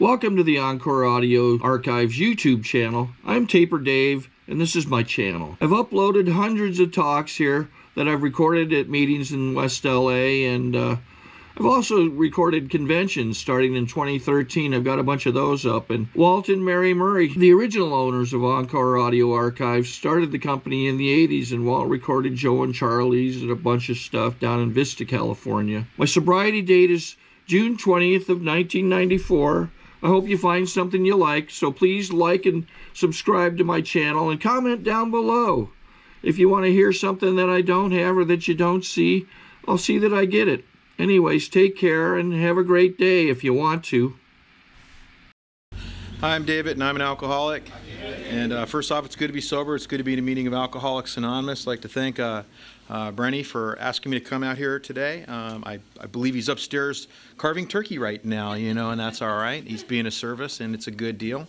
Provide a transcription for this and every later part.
Welcome to the Encore Audio Archives YouTube channel. I'm Taper Dave, and this is my channel. I've uploaded hundreds of talks here that I've recorded at meetings in West LA, and I've also recorded conventions starting in 2013. I've got a bunch of those up. And Walt and Mary Murray, the original owners of Encore Audio Archives, started the company in the 80s, and Walt recorded Joe and Charlie's and a bunch of stuff down in Vista, California. My sobriety date is June 20th of 1994. I hope you find something you like, so please like and subscribe to my channel and comment down below. If you want to hear something that I don't have or that you don't see, I'll see that I get it. Anyways, take care and have a great day if you want to. Hi, I'm David, and I'm an alcoholic. And first off, it's good to be sober. It's good to be in a meeting of Alcoholics Anonymous. I'd like to thank Brenny for asking me to come out here today. I believe he's upstairs carving turkey right now, you know, and that's all right. He's being a service, and it's a good deal.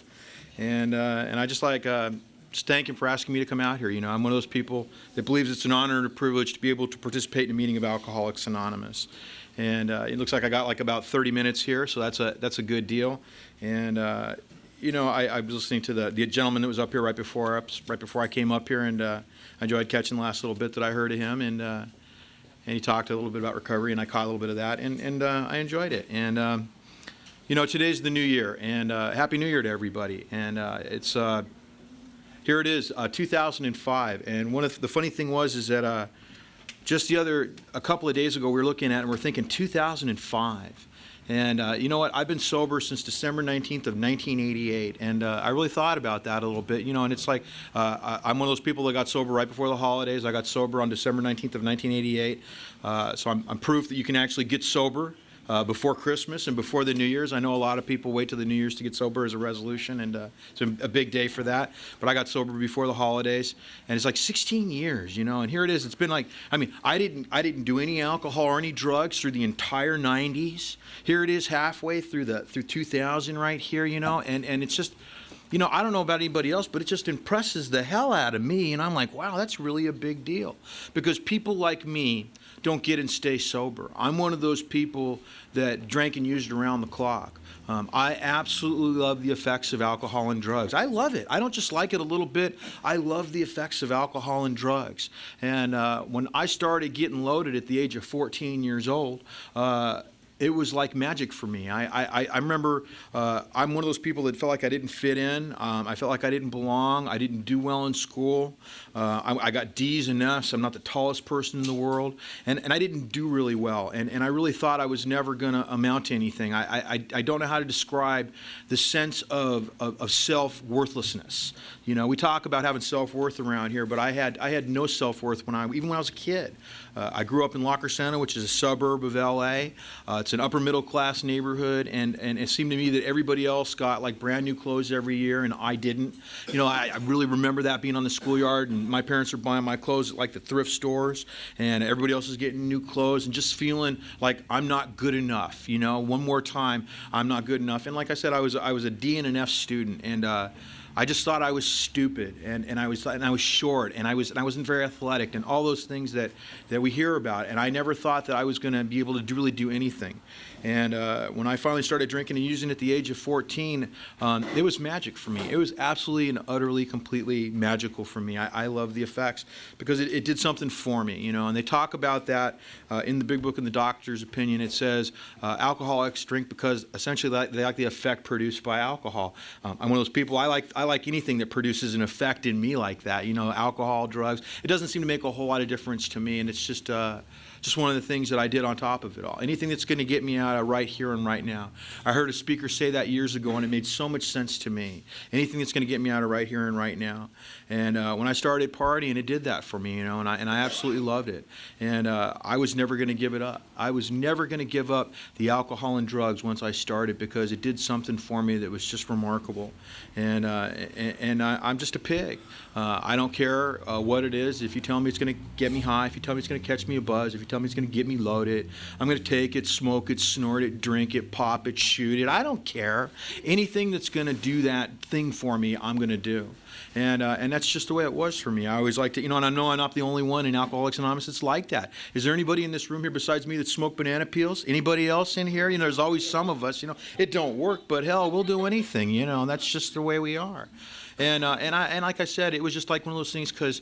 And I just like just thank him for asking me to come out here. You know, I'm one of those people that believes it's an honor and a privilege to be able to participate in a meeting of Alcoholics Anonymous. And it looks like I got like about 30 minutes here, so that's a good deal. And you know, I was listening to the gentleman that was up here right before I came up here, and I enjoyed catching the last little bit that I heard of him, and he talked a little bit about recovery, and I caught a little bit of that, and I enjoyed it. And you know, today's the new year, and Happy New Year to everybody. And it's here it is, 2005, and one of the funny thing is that just a couple of days ago, we were looking at it and we're thinking 2005. And you know what? I've been sober since December 19th of 1988, and I really thought about that a little bit, you know, and it's like I'm one of those people that got sober right before the holidays. I got sober on December 19th of 1988, so I'm proof that you can actually get sober before Christmas and before the New Year's. I know a lot of people wait till the New Year's to get sober as a resolution, and it's a big day for that. But I got sober before the holidays, and it's like 16 years, you know. And here it is. It's been like, I mean, I didn't do any alcohol or any drugs through the entire 90s. Here it is, halfway through 2000 right here, you know. And it's just, you know, I don't know about anybody else, but it just impresses the hell out of me. And I'm like, wow, that's really a big deal, because people like me don't get and stay sober. I'm one of those people that drank and used around the clock. I absolutely love the effects of alcohol and drugs. I love it. I don't just like it a little bit. I love the effects of alcohol and drugs. And when I started getting loaded at the age of 14 years old, it was like magic for me. I remember I'm one of those people that felt like I didn't fit in. I felt like I didn't belong. I didn't do well in school. I got D's and F's. I'm not the tallest person in the world. And I didn't do really well. And I really thought I was never going to amount to anything. I don't know how to describe the sense of self-worthlessness. You know, we talk about having self-worth around here, but I had no self-worth even when I was a kid. I grew up in La Crescenta, which is a suburb of LA. It's an upper middle class neighborhood, and it seemed to me that everybody else got like brand new clothes every year, and I didn't. You know, I really remember that, being on the schoolyard, and my parents were buying my clothes at like the thrift stores, and everybody else is getting new clothes, and just feeling like I'm not good enough. You know, one more time, I'm not good enough. And like I said, I was a D and an F student, and I just thought I was stupid, and I was short, and I wasn't very athletic, and all those things that we hear about. And I never thought that I was going to be able to really do anything. And when I finally started drinking and using at the age of 14, it was magic for me. It was absolutely and utterly, completely magical for me. I love the effects because it did something for me, you know. And they talk about that in the big book, in the doctor's opinion. It says alcoholics drink because essentially they like the effect produced by alcohol. I'm one of those people. I like anything that produces an effect in me like that. You know, alcohol, drugs. It doesn't seem to make a whole lot of difference to me, and it's just one of the things that I did on top of it all. Anything that's going to get me out of right here and right now. I heard a speaker say that years ago, and it made so much sense to me. Anything that's going to get me out of right here and right now. And when I started partying, it did that for me, you know, and I absolutely loved it. And I was never going to give it up. I was never going to give up the alcohol and drugs once I started, because it did something for me that was just remarkable. And I'm just a pig. I don't care what it is. If you tell me it's going to get me high, if you tell me it's going to catch me a buzz, if you tell tell me he's going to get me loaded. I'm going to take it, smoke it, snort it, drink it, pop it, shoot it. I don't care. Anything that's going to do that thing for me, I'm going to do. And that's just the way it was for me. I always like to, and I know I'm not the only one in Alcoholics Anonymous that's like that. Is there anybody in this room here besides me that smoke banana peels? Anybody else in here? There's always some of us, it don't work, but hell, we'll do anything, that's just the way we are. And like I said, it was just like one of those things because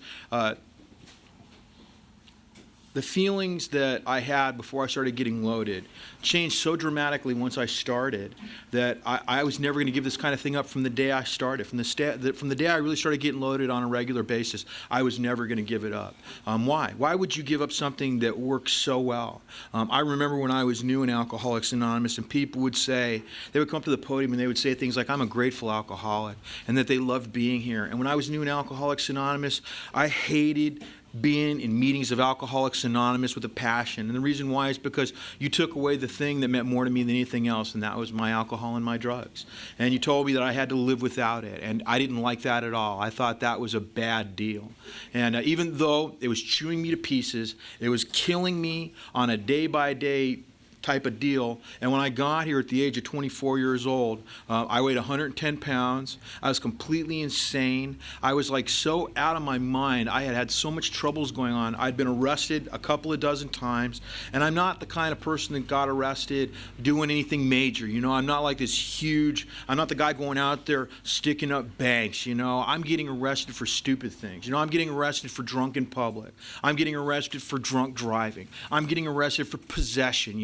the feelings that I had before I started getting loaded changed so dramatically once I started that I was never going to give this kind of thing up from the day I started. From the day I really started getting loaded on a regular basis, I was never going to give it up. Why? Why would you give up something that works so well? I remember when I was new in Alcoholics Anonymous and people would say, they would come up to the podium and they would say things like, I'm a grateful alcoholic, and that they loved being here. And when I was new in Alcoholics Anonymous, I hated being in meetings of Alcoholics Anonymous with a passion. And the reason why is because you took away the thing that meant more to me than anything else, and that was my alcohol and my drugs. And you told me that I had to live without it, and I didn't like that at all. I thought that was a bad deal. And even though it was chewing me to pieces, it was killing me on a day-by-day type of deal. And when I got here at the age of 24 years old, I weighed 110 pounds. I was completely insane. I was like so out of my mind. I had had so much troubles going on. I'd been arrested a couple of dozen times, and I'm not the kind of person that got arrested doing anything major. I'm not like this huge, I'm not the guy going out there sticking up banks. I'm getting arrested for stupid things. I'm getting arrested for drunk in public. I'm getting arrested for drunk driving. I'm getting arrested for possession,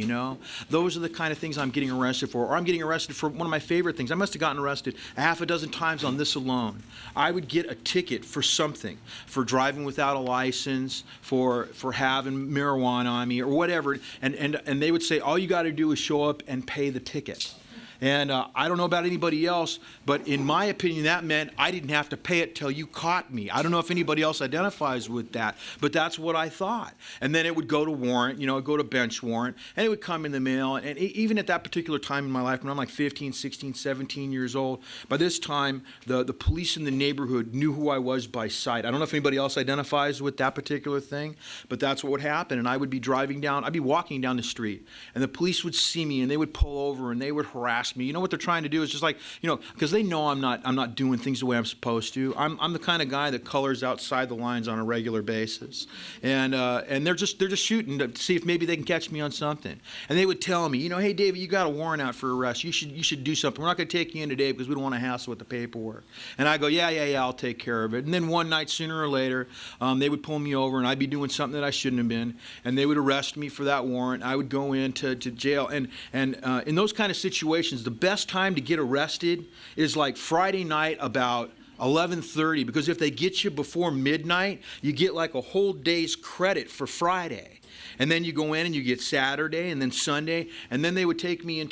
Those are the kind of things I'm getting arrested for. Or I'm getting arrested for one of my favorite things. I must have gotten arrested a half a dozen times on this alone. I would get a ticket for something, for driving without a license, for having marijuana on me, or whatever. And they would say, all you got to do is show up and pay the ticket. And I don't know about anybody else, but in my opinion, that meant I didn't have to pay it till you caught me. I don't know if anybody else identifies with that, but that's what I thought. And then it would go to warrant, go to bench warrant, and it would come in the mail. And even at that particular time in my life, when I'm like 15, 16, 17 years old, by this time, the police in the neighborhood knew who I was by sight. I don't know if anybody else identifies with that particular thing, but that's what would happen. And I would be I'd be walking down the street, and the police would see me, and they would pull over, and they would harass me. What they're trying to do is just like, because they know I'm not doing things the way I'm supposed to. I'm the kind of guy that colors outside the lines on a regular basis, and they're just shooting to see if maybe they can catch me on something. And they would tell me, hey David, you got a warrant out for arrest. You should do something. We're not going to take you in today because we don't want to hassle with the paperwork. And I go, yeah, I'll take care of it. And then one night, sooner or later, they would pull me over, and I'd be doing something that I shouldn't have been, and they would arrest me for that warrant. I would go into jail, and in those kind of situations, the best time to get arrested is like Friday night about 11:30, because if they get you before midnight, you get like a whole day's credit for Friday. And then you go in and you get Saturday and then Sunday, and then they would take me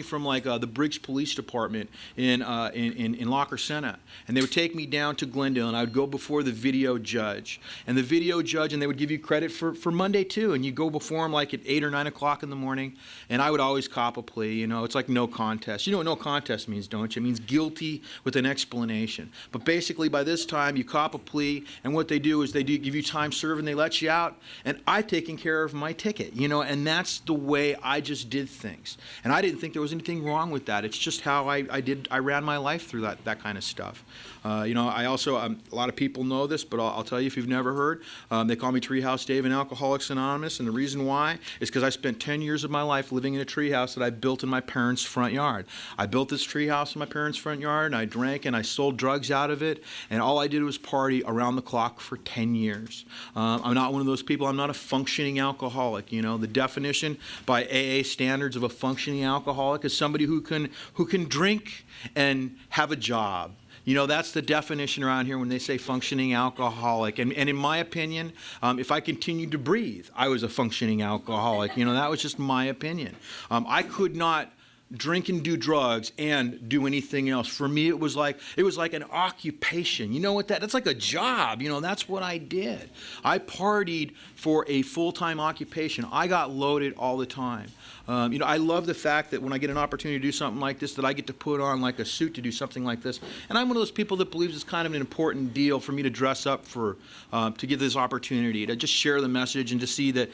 from like the Briggs Police Department in La Crescenta, and they would take me down to Glendale, and I would go before the video judge, and they would give you credit for Monday too, and you go before them like at 8 or 9 o'clock in the morning, and I would always cop a plea. It's like no contest. You know what no contest means, don't you? It means guilty with an explanation. But basically by this time you cop a plea, and what they do is they do give you time served and they let you out, and I've taken care of my ticket, and that's the way I just did things. And I didn't think there was anything wrong with that. It's just how I ran my life through that kind of stuff. I also, a lot of people know this, but I'll tell you if you've never heard, they call me Treehouse Dave in Alcoholics Anonymous, and the reason why is because I spent 10 years of my life living in a treehouse that I built in my parents' front yard. I built this treehouse in my parents' front yard, and I drank and I sold drugs out of it, and all I did was party around the clock for 10 years. I'm not one of those people. I'm not a functioning alcoholic. The definition by AA standards of a functioning alcoholic is somebody who can drink and have a job. That's the definition around here when they say functioning alcoholic. And in my opinion, if I continued to breathe, I was a functioning alcoholic. That was just my opinion. I could not drink and do drugs and do anything else. For me, it was like an occupation. You know what that's like a job. That's what I did. I partied for a full-time occupation. I got loaded all the time. I love the fact that when I get an opportunity to do something like this, that I get to put on like a suit to do something like this. And I'm one of those people that believes it's kind of an important deal for me to dress up for, to give this opportunity, to just share the message and to see that,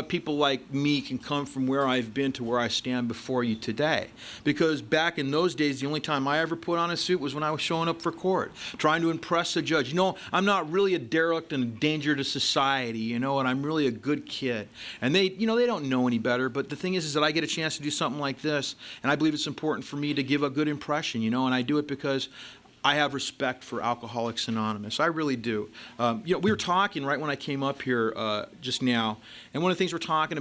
people like me can come from where I've been to where I stand before you today. Because back in those days, the only time I ever put on a suit was when I was showing up for court, trying to impress the judge. I'm not really a derelict and a danger to society, and I'm really a good kid. And they don't know any better, but the thing is that I get a chance to do something like this, and I believe it's important for me to give a good impression, and I do it because I have respect for Alcoholics Anonymous. I really do. We were talking right when I came up here just now, and one of the things we're talking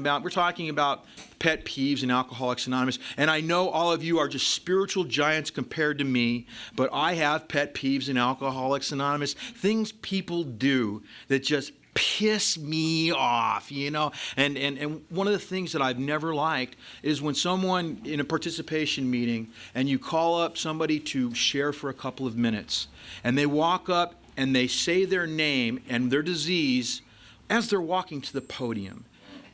about pet peeves in Alcoholics Anonymous. And I know all of you are just spiritual giants compared to me, but I have pet peeves in Alcoholics Anonymous. Things people do that just piss me off, and one of the things that I've never liked is when someone in a participation meeting and you call up somebody to share for a couple of minutes and they walk up and they say their name and their disease as they're walking to the podium.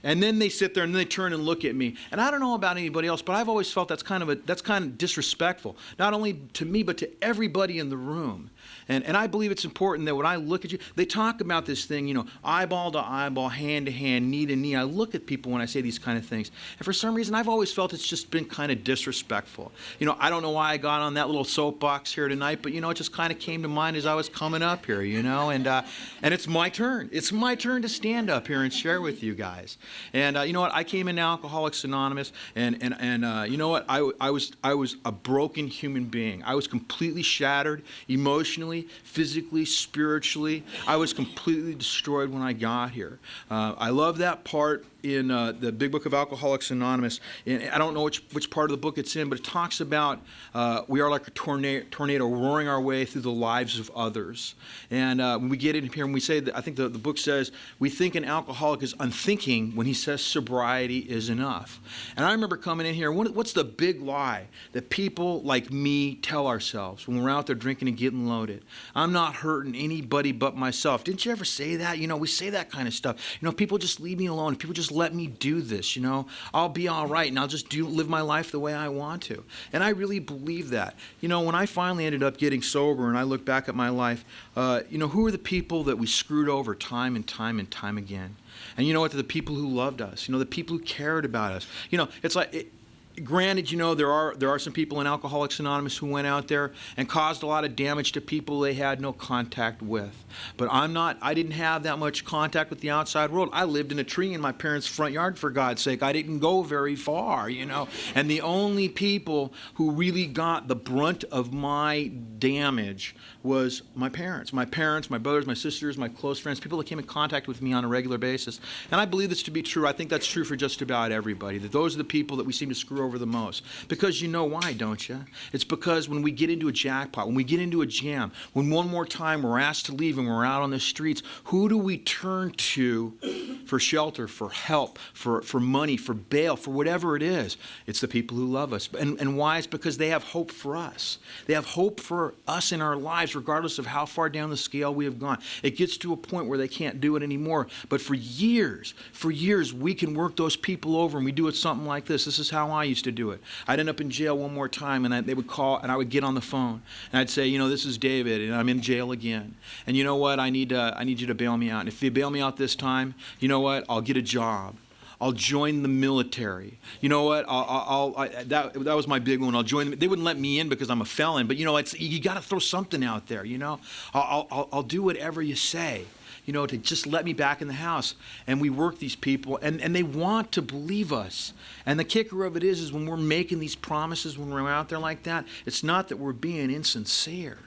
And then they sit there and they turn and look at me. And I don't know about anybody else, but I've always felt that's kind of disrespectful, not only to me but to everybody in the room. And I believe it's important that when I look at you, they talk about this thing, eyeball to eyeball, hand to hand, knee to knee. I look at people when I say these kind of things. And for some reason, I've always felt it's just been kind of disrespectful. I don't know why I got on that little soapbox here tonight, but, it just kind of came to mind as I was coming up here, and it's my turn. It's my turn to stand up here and share with you guys. And you know what? I came into Alcoholics Anonymous, and you know what? I was a broken human being. I was completely shattered emotionally, physically, spiritually. I was completely destroyed when I got here. I love that part in the Big Book of Alcoholics Anonymous. And I don't know which part of the book it's in, but it talks about we are like a tornado roaring our way through the lives of others. And when we get in here and we say that, I think the book says, we think an alcoholic is unthinking when he says sobriety is enough. And I remember coming in here, what's the big lie that people like me tell ourselves when we're out there drinking and getting loaded? I'm not hurting anybody but myself. Didn't you ever say that? We say that kind of stuff. People just leave me alone. People just let me do this, I'll be all right and I'll just live my life the way I want to. And I really believe that. When I finally ended up getting sober and I look back at my life, who are the people that we screwed over time and time and time again? And you know what? They're the people who loved us, the people who cared about us. It's like... Granted, there are some people in Alcoholics Anonymous who went out there and caused a lot of damage to people they had no contact with. But I didn't have that much contact with the outside world. I lived in a tree in my parents' front yard, for God's sake. I didn't go very far, And the only people who really got the brunt of my damage was my parents, my brothers, my sisters, my close friends, people that came in contact with me on a regular basis. And I believe this to be true. I think that's true for just about everybody, that those are the people that we seem to screw over the most. Because you know why, don't you? It's because when we get into a jackpot, when we get into a jam, when one more time we're asked to leave and we're out on the streets, who do we turn to for shelter, for help, for money, for bail, for whatever it is? It's the people who love us. And why? It's because they have hope for us. They have hope for us in our lives, regardless of how far down the scale we have gone. It gets to a point where they can't do it anymore. But for years, we can work those people over, and we do it something like this. This is how I used to do it. I'd end up in jail one more time, and they would call, and I would get on the phone, and I'd say, this is David, and I'm in jail again. And you know what? I need you to bail me out. And if you bail me out this time, you know what? I'll get a job. I'll join the military. You know what? That was my big one. I'll join them. They wouldn't let me in because I'm a felon, but you got to throw something out there. I'll do whatever you say. To just let me back in the house. And we work these people, and they want to believe us. And the kicker of it is when we're making these promises, when we're out there like that, it's not that we're being insincere.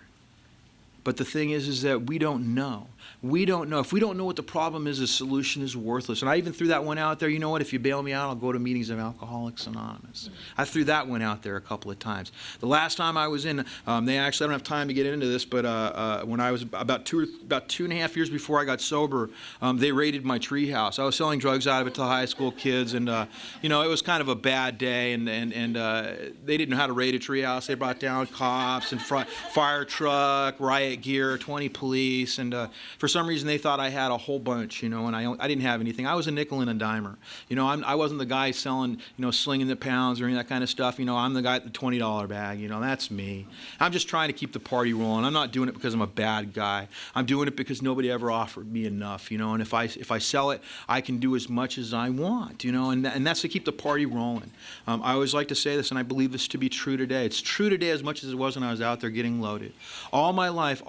But the thing is that we don't know. We don't know. If we don't know what the problem is, the solution is worthless. And I even threw that one out there. You know what? If you bail me out, I'll go to meetings of Alcoholics Anonymous. I threw that one out there a couple of times. The last time I was in, they actually, I don't have time to get into this, but when I was about 2.5 years before I got sober, they raided my treehouse. I was selling drugs out of it to high school kids, and it was kind of a bad day, and they didn't know how to raid a treehouse. They brought down cops and fire truck, riot gear, 20 police, and For some reason, they thought I had a whole bunch, and I didn't have anything. I was a nickel and a dimer. I wasn't the guy selling, slinging the pounds or any of that kind of stuff. I'm the guy at the $20 bag. That's me. I'm just trying to keep the party rolling. I'm not doing it because I'm a bad guy. I'm doing it because nobody ever offered me enough, and if I sell it, I can do as much as I want, and that's to keep the party rolling. I always like to say this, and I believe this to be true today. It's true today as much as it was when I was out there getting loaded. All my life,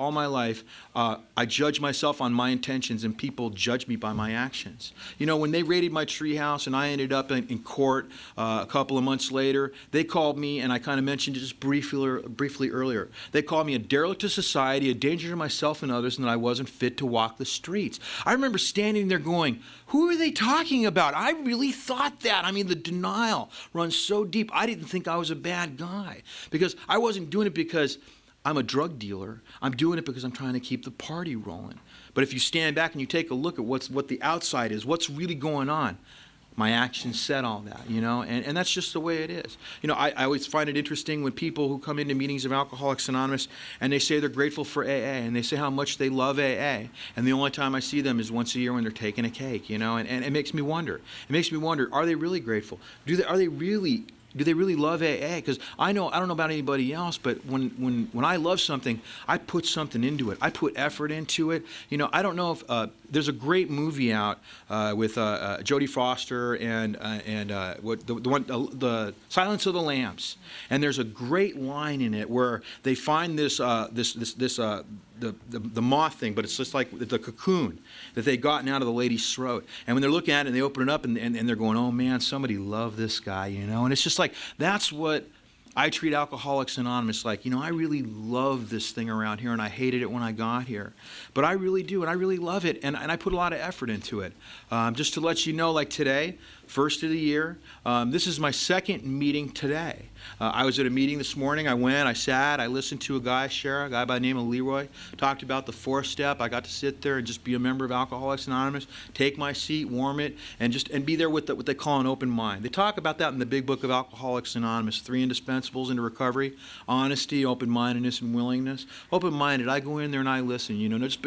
I judge myself on my intentions, and people judge me by my actions. When they raided my treehouse and I ended up in court a couple of months later, they called me, and I kind of mentioned it just briefly earlier. They called me a derelict to society, a danger to myself and others, and that I wasn't fit to walk the streets. I remember standing there going, who are they talking about? I really thought that. I mean, the denial runs so deep. I didn't think I was a bad guy because I wasn't doing it because I'm a drug dealer. I'm doing it because I'm trying to keep the party rolling. But if you stand back and you take a look at what the outside is, what's really going on, my actions said all that, and that's just the way it is. I always find it interesting when people who come into meetings of Alcoholics Anonymous and they say they're grateful for AA and they say how much they love AA, and the only time I see them is once a year when they're taking a cake, and it makes me wonder. It makes me wonder, are they really grateful? Do they really love AA? Because I don't know about anybody else, but when I love something, I put something into it. I put effort into it. I don't know if there's a great movie out with Jodie Foster and the Silence of the Lambs, and there's a great line in it where they find this the moth thing, but it's just like the cocoon that they'd gotten out of the lady's throat. And when they're looking at it and they open it up and they're going, oh man, somebody loved this guy, And it's just like, that's what I treat Alcoholics Anonymous like. I really love this thing around here, and I hated it when I got here. But I really do, and I really love it, and I put a lot of effort into it. Just to let you know, like today, first of the year, this is my second meeting today. I was at a meeting this morning. I went, I sat, I listened to a guy share, a guy by the name of Leroy, talked about the 4th step. I got to sit there and just be a member of Alcoholics Anonymous, take my seat, warm it, and be there with what they call an open mind. They talk about that in the big book of Alcoholics Anonymous, 3 indispensables into recovery: honesty, open-mindedness, and willingness. Open-minded, I go in there and I listen,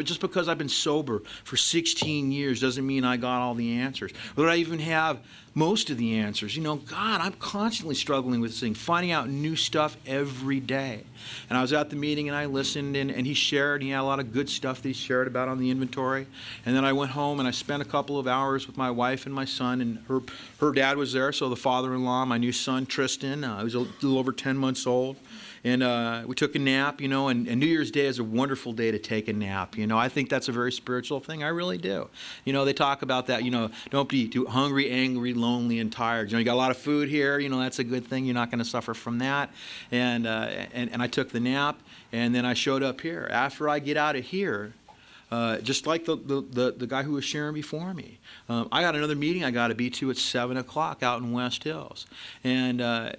just because I've been sober for 16 years doesn't mean I got all the answers, or that I even have most of the answers. God, I'm constantly struggling with this thing, finding out new stuff every day. And I was at the meeting and I listened, and he shared, and he had a lot of good stuff that he shared about on the inventory. And then I went home and I spent a couple of hours with my wife and my son, and her dad was there, so the father-in-law, my new son, Tristan, he was a little over 10 months old. And we took a nap, and New Year's Day is a wonderful day to take a nap. I think that's a very spiritual thing. I really do. They talk about that, don't be too hungry, angry, lonely, and tired. You got a lot of food here, that's a good thing. You're not going to suffer from that. And I took the nap, and then I showed up here. After I get out of here, just like the guy who was sharing before me, I got another meeting I got to be to at 7 o'clock out in West Hills. And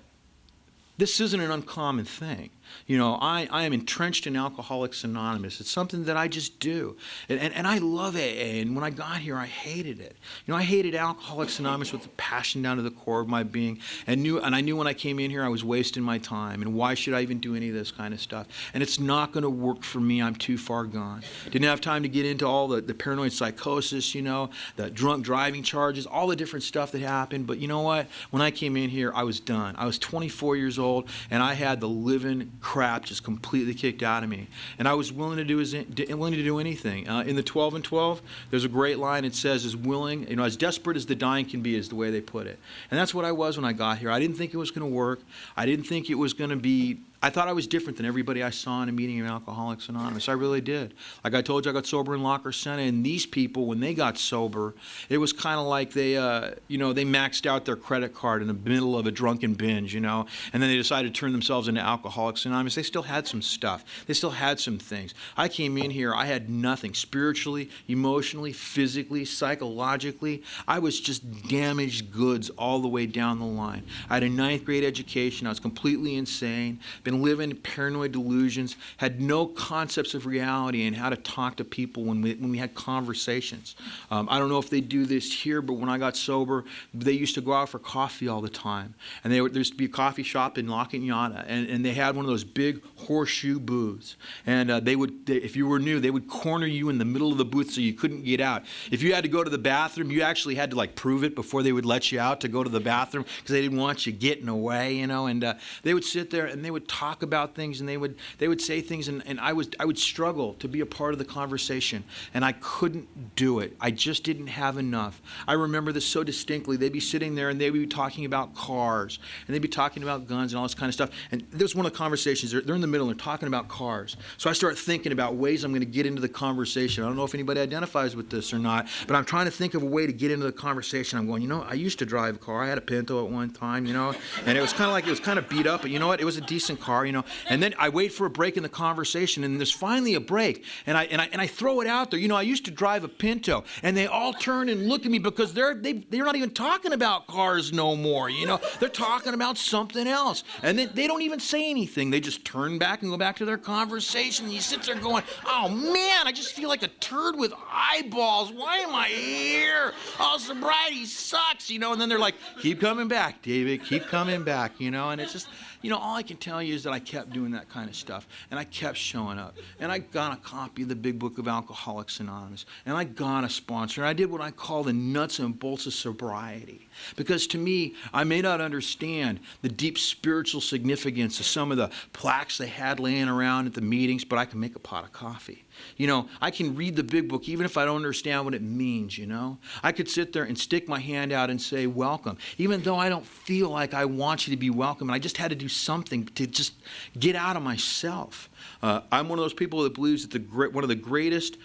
this isn't an uncommon thing. I am entrenched in Alcoholics Anonymous. It's something that I just do. And I love AA. And when I got here, I hated it. I hated Alcoholics Anonymous with a passion down to the core of my being. And I knew when I came in here, I was wasting my time. And why should I even do any of this kind of stuff? And it's not going to work for me. I'm too far gone. Didn't have time to get into all the paranoid psychosis, the drunk driving charges, all the different stuff that happened. But you know what? When I came in here, I was done. I was 24 years old, and I had the living crap just completely kicked out of me, and I was willing to do anything. In the 12 and 12, there's a great line. It says, "As willing, as desperate as the dying can be," is the way they put it. And that's what I was when I got here. I didn't think it was going to work. I didn't think it was going to be. I thought I was different than everybody I saw in a meeting of Alcoholics Anonymous. I really did. Like I told you, I got sober in La Crescenta, and these people, when they got sober, it was kind of like they maxed out their credit card in the middle of a drunken binge, and then they decided to turn themselves into Alcoholics Anonymous. They still had some stuff. They still had some things. I came in here, I had nothing. Spiritually, emotionally, physically, psychologically, I was just damaged goods all the way down the line. I had a 9th grade education. I was completely insane. Been living in paranoid delusions, had no concepts of reality and how to talk to people when we had conversations. I don't know if they do this here, but when I got sober, they used to go out for coffee all the time. And there used to be a coffee shop in La Cunada, and they had one of those big horseshoe booths. And if you were new, they would corner you in the middle of the booth so you couldn't get out. If you had to go to the bathroom, you actually had to like prove it before they would let you out to go to the bathroom, because they didn't want you getting away, you know. And they would sit there and they would talk about things, and they would say things, and I would struggle to be a part of the conversation, and I couldn't do it. I just didn't have enough. I remember this so distinctly. They'd be sitting there and they'd be talking about cars, and they'd be talking about guns and all this kind of stuff. And this was one of the conversations. They're in the middle and they're talking about cars. So I start thinking about ways I'm going to get into the conversation. I don't know if anybody identifies with this or not, but I'm trying to think of a way to get into the conversation. I'm going, you know, I used to drive a car. I had a Pinto at one time, you know, and it was kind of beat up, but you know what? It was a decent car, you know. And then I wait for a break in the conversation, and there's finally a break, and I throw it out there. You know, I used to drive a Pinto, and they all turn and look at me because they're not even talking about cars no more, you know. They're talking about something else, and then they don't even say anything. They just turn back and go back to their conversation, and he sits there going, oh man, I just feel like a turd with eyeballs. Why am I here? Oh, sobriety sucks, you know. And then they're like, keep coming back, David, keep coming back, you know. And it's just, you know, all I can tell you is that I kept doing that kind of stuff, and I kept showing up, and I got a copy of the Big Book of Alcoholics Anonymous, and I got a sponsor, and I did what I call the nuts and bolts of sobriety, because to me, I may not understand the deep spiritual significance of some of the plaques they had laying around at the meetings, but I can make a pot of coffee. You know, I can read the Big Book even if I don't understand what it means, you know. I could sit there and stick my hand out and say, welcome, even though I don't feel like I want you to be welcome, and I just had to do something to just get out of myself. I'm one of those people that believes that one of the greatest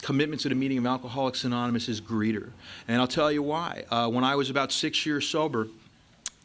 commitments at a meeting of Alcoholics Anonymous is greeter. And I'll tell you why. When I was about 6 years sober,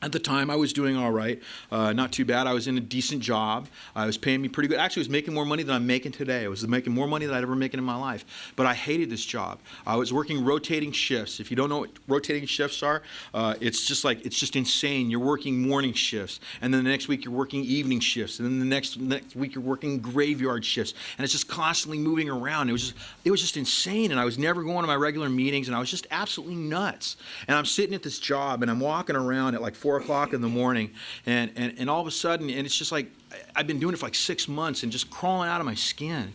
at the time, I was doing all right, not too bad. I was in a decent job. I was paying me pretty good. Actually, I was making more money than I'm making today. I was making more money than I'd ever making in my life. But I hated this job. I was working rotating shifts. If you don't know what rotating shifts are, it's just insane. You're working morning shifts, and then the next week you're working evening shifts, and then the next week you're working graveyard shifts, and it's just constantly moving around. It was just insane, and I was never going to my regular meetings, and I was just absolutely nuts. And I'm sitting at this job, and I'm walking around at like 4 o'clock in the morning, and all of a sudden, and it's just like I've been doing it for like 6 months and just crawling out of my skin,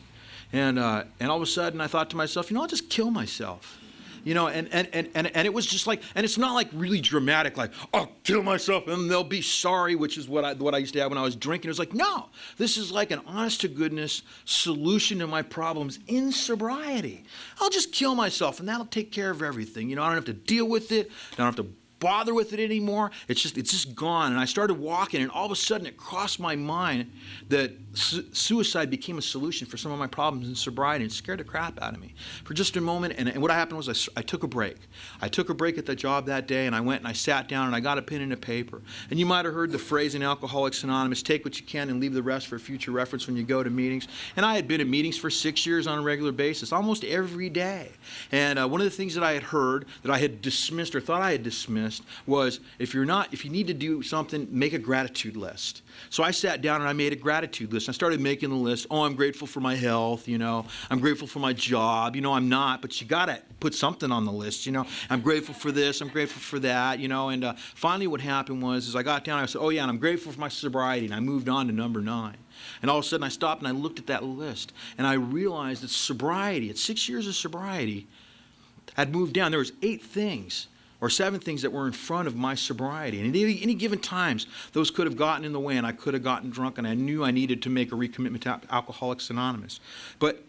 and all of a sudden I thought to myself, you know, I'll just kill myself, you know, and it was just like, and it's not like really dramatic, like I'll kill myself and they'll be sorry, which is what I used to have when I was drinking. It was like, no, this is like an honest to goodness solution to my problems in sobriety. I'll just kill myself and that'll take care of everything. You know, I don't have to deal with it. I don't have to bother with it anymore. It's just gone. And I started walking, and all of a sudden it crossed my mind that suicide became a solution for some of my problems in sobriety, and it scared the crap out of me for just a moment. And what happened was I took a break. I took a break at the job that day, and I went and I sat down and I got a pen and a paper. And you might have heard the phrase in Alcoholics Anonymous, take what you can and leave the rest for future reference when you go to meetings. And I had been at meetings for 6 years on a regular basis, almost every day. And one of the things that I had heard that I had dismissed or thought I had dismissed was if you need to do something, make a gratitude list. So I sat down and I made a gratitude list. I started making the list. Oh, I'm grateful for my health, you know. I'm grateful for my job. You know, I'm not, but you got to put something on the list, you know. I'm grateful for this. I'm grateful for that, you know. And finally what happened was I got down and I said, oh, yeah, and I'm grateful for my sobriety. And I moved on to number 9. And all of a sudden I stopped and I looked at that list. And I realized that sobriety, at 6 years of sobriety, had moved down. There was 8 things. Or 7 things that were in front of my sobriety. And at any given times, those could have gotten in the way, and I could have gotten drunk, and I knew I needed to make a recommitment to Alcoholics Anonymous. But,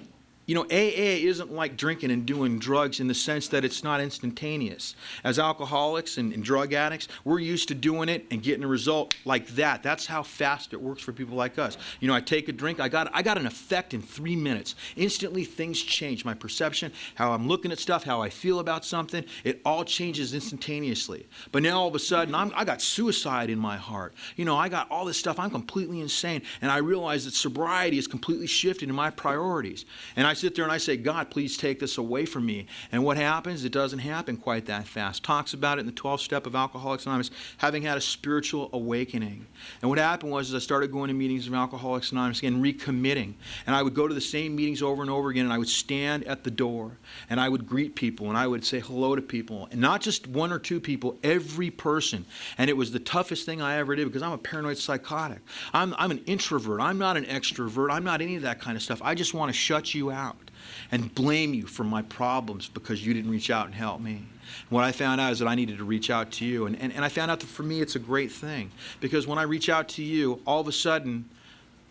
you know, AA isn't like drinking and doing drugs in the sense that it's not instantaneous. As alcoholics and drug addicts, we're used to doing it and getting a result like that. That's how fast it works for people like us. You know, I take a drink, I got an effect in 3 minutes. Instantly, things change. My perception, how I'm looking at stuff, how I feel about something, it all changes instantaneously. But now all of a sudden, I got suicide in my heart. You know, I got all this stuff. I'm completely insane. And I realize that sobriety is completely shifted in my priorities. And I sit there and I say, God, please take this away from me. And what happens? It doesn't happen quite that fast. Talks about it in the 12th step of Alcoholics Anonymous, having had a spiritual awakening. And what happened was I started going to meetings of Alcoholics Anonymous again, recommitting. And I would go to the same meetings over and over again, and I would stand at the door, and I would greet people, and I would say hello to people. And not just one or two people, every person. And it was the toughest thing I ever did because I'm a paranoid psychotic. I'm an introvert. I'm not an extrovert. I'm not any of that kind of stuff. I just want to shut you out and blame you for my problems because you didn't reach out and help me. And what I found out is that I needed to reach out to you. And I found out that for me it's a great thing because when I reach out to you, all of a sudden,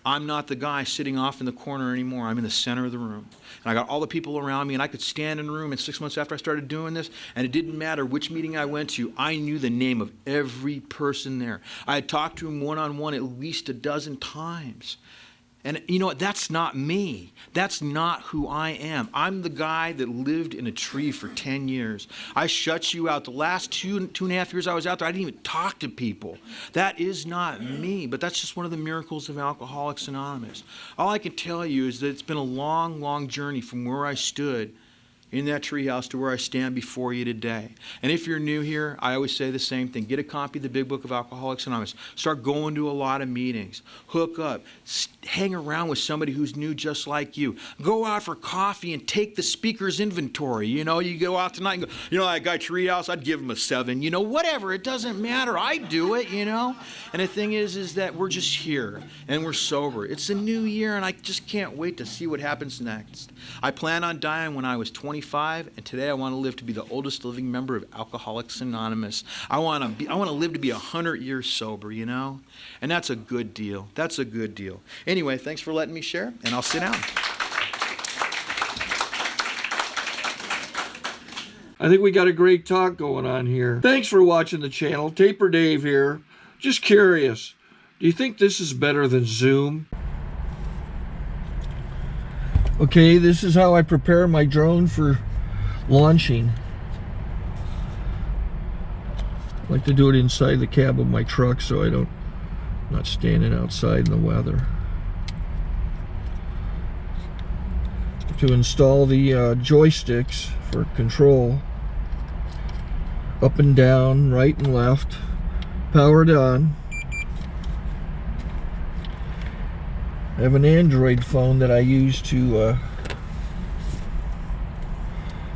I'm not the guy sitting off in the corner anymore. I'm in the center of the room. And I got all the people around me, and I could stand in the room. And 6 months after I started doing this, and it didn't matter which meeting I went to, I knew the name of every person there. I had talked to them one-on-one at least a dozen times. And you know what? That's not me. That's not who I am. I'm the guy that lived in a tree for 10 years. I shut you out. The last two and a half years I was out there, I didn't even talk to people. That is not me, but that's just one of the miracles of Alcoholics Anonymous. All I can tell you is that it's been a long, long journey from where I stood in that treehouse to where I stand before you today. And if you're new here, I always say the same thing. Get a copy of the Big Book of Alcoholics Anonymous. Start going to a lot of meetings. Hook up. Hang around with somebody who's new just like you. Go out for coffee and take the speaker's inventory. You know, you go out tonight and go, you know, that guy Treehouse, I'd give him a 7. You know, whatever. It doesn't matter. I do it, you know. And the thing is that we're just here and we're sober. It's a new year and I just can't wait to see what happens next. I plan on dying when I was 25, and today I want to live to be the oldest living member of Alcoholics Anonymous. I want to live to be 100 years sober, you know? And that's a good deal. That's a good deal. Anyway, thanks for letting me share, and I'll sit down. I think we got a great talk going on here. Thanks for watching the channel. Taper Dave here. Just curious, do you think this is better than Zoom? Okay, this is how I prepare my drone for launching. I like to do it inside the cab of my truck so I'm not standing outside in the weather. To install the joysticks for control, up and down, right and left, powered on. I have an Android phone that I use to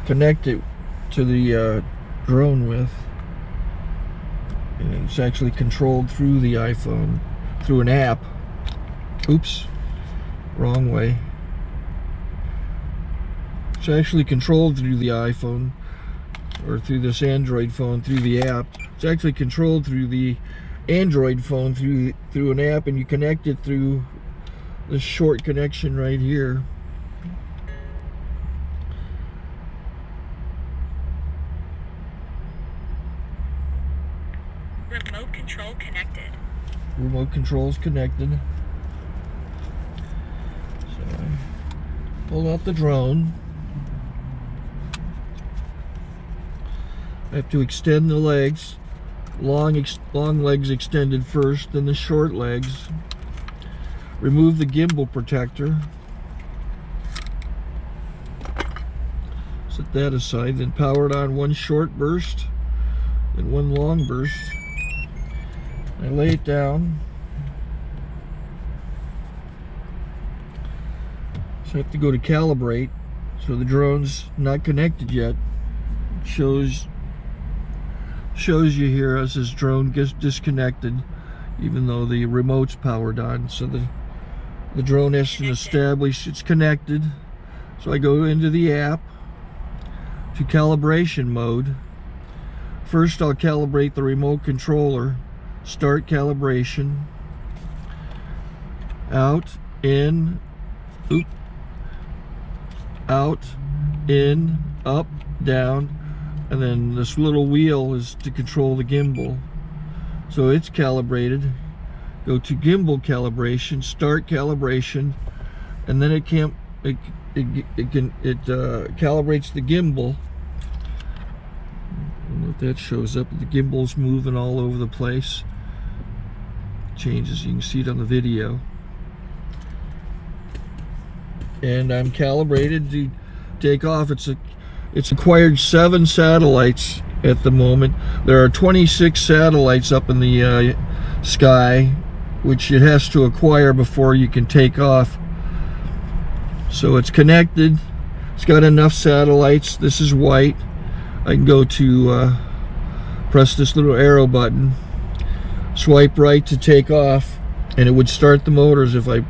connect it to the drone with. And it's actually controlled through the iPhone, through an app. Oops, wrong way. It's actually controlled through the iPhone, or through this Android phone, through the app. It's actually controlled through the Android phone, through an app, and you connect it through this short connection right here. Remote control connected. Remote control's connected. So I pull out the drone. I have to extend the legs. Long legs extended first, then the short legs. Remove the gimbal protector. Set that aside, then power it on one short burst, then one long burst. I lay it down. So I have to go to calibrate. So the drone's not connected yet. It shows you here as this drone gets disconnected, even though the remote's powered on. So the drone has to establish it's connected. So I go into the app to calibration mode. First I'll calibrate the remote controller. Start calibration. Out, in, oop, out, in, up, down, and then this little wheel is to control the gimbal. So it's calibrated. Go to gimbal calibration, start calibration, and then it calibrates the gimbal. I don't know if that shows up. The gimbal's moving all over the place. Changes, you can see it on the video. and I'm calibrated to take off. It's acquired 7 satellites at the moment. There are 26 satellites up in the sky, which it has to acquire before you can take off. So it's connected. It's got enough satellites. This is white. I can go to press this little arrow button, swipe right to take off, and it would start the motors if I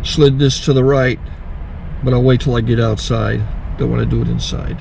slid this to the right, but I'll wait till I get outside. Don't want to do it inside.